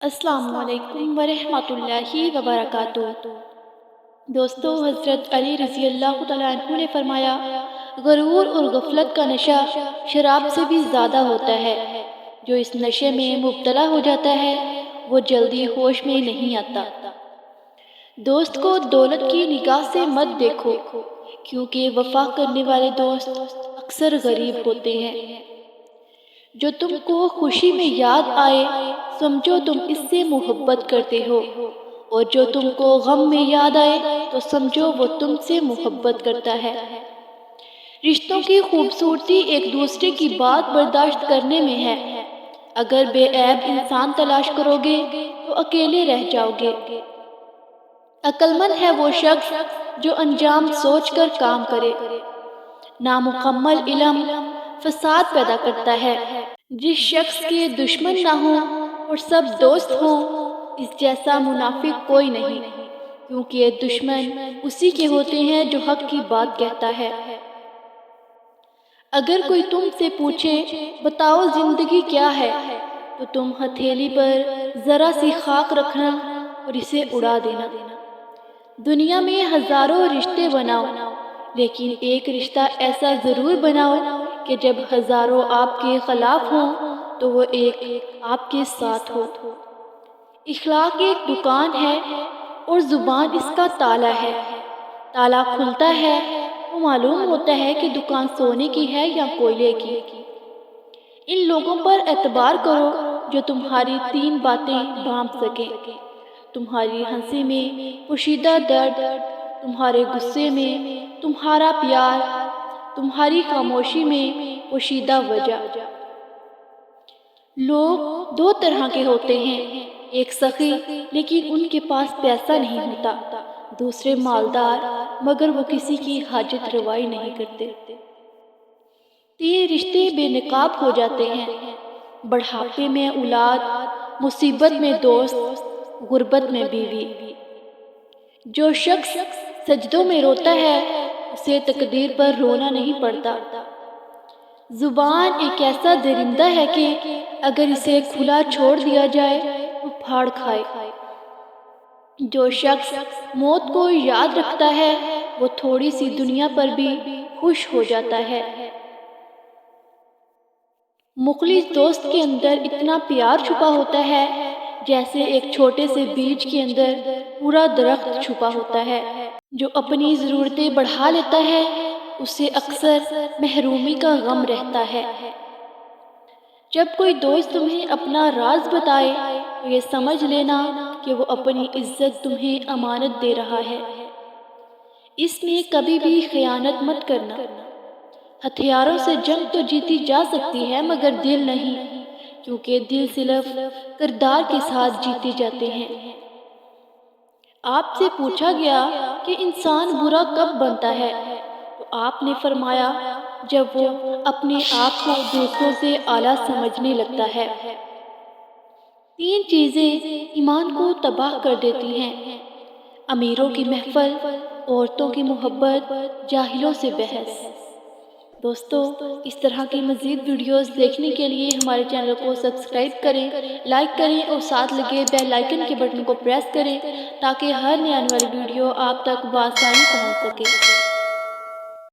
السلام علیکم ورحمۃ اللہ وبرکاتہ۔ دوستو، حضرت علی رضی اللہ تعالیٰ عنہ نے فرمایا، غرور اور غفلت کا نشہ شراب سے بھی زیادہ ہوتا ہے۔ جو اس نشے میں مبتلا ہو جاتا ہے وہ جلدی ہوش میں نہیں آتا۔ دوست کو دولت کی نگاہ سے مت دیکھو، کیونکہ وفا کرنے والے دوست اکثر غریب ہوتے ہیں۔ جو تم کو خوشی میں یاد آئے سمجھو تم اس سے محبت کرتے ہو، اور جو تم کو غم میں یاد آئے تو سمجھو وہ تم سے محبت کرتا ہے۔ رشتوں کی خوبصورتی ایک دوسرے کی بات برداشت کرنے میں ہے۔ اگر بے عیب انسان تلاش کرو گے تو اکیلے رہ جاؤ گے۔ عقل مند ہے وہ شخص جو انجام سوچ کر کام کرے۔ نامکمل علم فساد پیدا کرتا ہے۔ جس شخص کے دشمن نہ ہوں اور سب دوست ہوں، اس جیسا منافق کوئی نہیں، کیونکہ دشمن اسی کے ہوتے ہیں جو حق کی بات کہتا ہے۔ اگر کوئی تم سے پوچھے بتاؤ زندگی کیا ہے، تو تم ہتھیلی پر ذرا سی خاک رکھنا اور اسے اڑا دینا۔ دنیا میں ہزاروں رشتے بناؤ، لیکن ایک رشتہ ایسا ضرور بناؤ کہ جب ہزاروں آپ کے خلاف ہوں تو وہ ایک آپ کے ساتھ ہو۔ اخلاق ایک دکان ہے اور زبان اس کا تالا ہے۔ تالا کھلتا ہے تو معلوم ہوتا ہے کہ دکان سونے کی ہے یا کوئلے کی۔ ان لوگوں پر اعتبار کرو جو تمہاری 3 باتیں بانپ سکیں: تمہاری ہنسی میں پوشیدہ درد، تمہارے غصے میں تمہارا پیار، تمہاری خاموشی میں پوشیدہ وجہ۔ لوگ 2 طرح کے ہوتے ہیں، ایک سخی لیکن ان کے پاس پیسہ نہیں ہوتا، دوسرے مالدار مگر وہ کسی کی حاجت روائی نہیں کرتے۔ 3 رشتے بے نقاب ہو جاتے ہیں: بڑھاپے میں اولاد، مصیبت میں دوست، غربت میں بیوی۔ جو شخص سجدوں میں روتا ہے اسے تقدیر پر رونا نہیں پڑتا۔ زبان ایک ایسا درندہ ہے کہ اگر اسے کھلا چھوڑ دیا جائے تو پھاڑ کھائے۔ جو شخص موت کو یاد رکھتا ہے وہ تھوڑی سی دنیا پر بھی خوش ہو جاتا ہے۔ مخلص دوست کے اندر اتنا پیار چھپا ہوتا ہے جیسے ایک چھوٹے سے بیج کے اندر پورا درخت چھپا ہوتا ہے۔ جو اپنی ضرورتیں بڑھا لیتا ہے اسے اکثر محرومی کا غم رہتا ہے۔ جب کوئی دوست تمہیں اپنا راز بتائے تو یہ سمجھ لینا کہ وہ اپنی عزت تمہیں امانت دے رہا ہے۔ اس میں کبھی بھی خیانت مت کرنا۔ ہتھیاروں سے جنگ تو جیتی جا سکتی ہے مگر دل نہیں، کیونکہ دل صرف کردار کے ساتھ جیتے جاتے ہیں۔ آپ سے پوچھا گیا کہ انسان برا کب بنتا ہے، تو آپ نے فرمایا جب وہ اپنے آپ کو دوسروں سے اعلیٰ سمجھنے لگتا ہے۔ 3 چیزیں ایمان کو تباہ کر دیتی ہیں: امیروں کی محفل، عورتوں کی محبت، جاہلوں سے بحث۔ دوستو، اس طرح کی مزید ویڈیوز دیکھنے کے لیے ہمارے چینل کو سبسکرائب کریں، لائک کریں اور ساتھ لگے بیل آئیکن کے بٹن کو پریس کریں تاکہ ہر نئی آنے والی ویڈیو آپ تک بآسانی پہنچ سکے۔